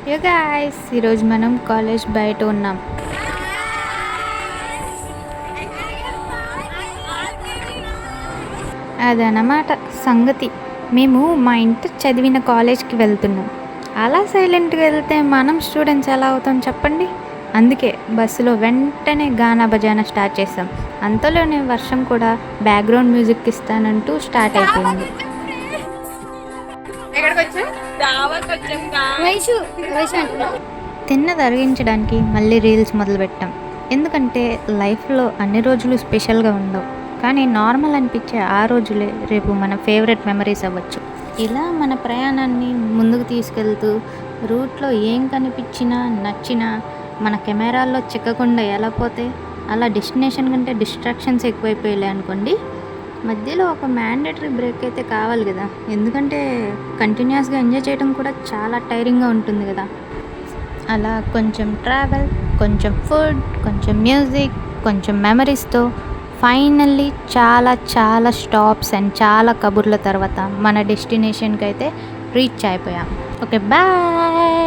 యో గాయ్స్ ఈరోజు మనం కాలేజ్ బయట ఉన్నాం. అదనమాట సంగతి. మేము మా ఇంటర్ చదివిన కాలేజ్కి వెళ్తున్నాం. అలా సైలెంట్గా వెళ్తే మనం స్టూడెంట్స్ ఎలా అవుతాం చెప్పండి. అందుకే బస్సులో వెంటనే గానా బజానా స్టార్ట్ చేసాం. అంతలోనే వర్షం కూడా బ్యాక్గ్రౌండ్ మ్యూజిక్ ఇస్తానంటూ స్టార్ట్ అయిపోయింది. తిన్నది అరిగించడానికి మళ్ళీ రీల్స్ మొదలుపెట్టాం. ఎందుకంటే లైఫ్లో అన్ని రోజులు స్పెషల్గా ఉండవు, కానీ నార్మల్ అనిపించే ఆ రోజులే రేపు మన ఫేవరెట్ మెమరీస్ అవ్వచ్చు. ఇలా మన ప్రయాణాన్ని ముందుకు తీసుకెళ్తూ రూట్లో ఏం కనిపించినా నచ్చినా మన కెమెరాల్లో చిక్కకుండా ఎలా పోతే అలా డెస్టినేషన్ కంటే డిస్ట్రాక్షన్స్ ఎక్కువైపోయాయి అనుకోండి. మధ్యలో ఒక మ్యాండేటరీ బ్రేక్ అయితే కావాలి కదా, ఎందుకంటే కంటిన్యూస్గా ఎంజాయ్ చేయడం కూడా చాలా టైరింగ్గా ఉంటుంది కదా. అలా కొంచెం ట్రావెల్, కొంచెం ఫుడ్, కొంచెం మ్యూజిక్, కొంచెం మెమరీస్తో ఫైనల్లీ చాలా చాలా స్టాప్స్ అండ్ చాలా కబుర్ల తర్వాత మన డెస్టినేషన్కి అయితే రీచ్ అయిపోయాం. Okay, bye.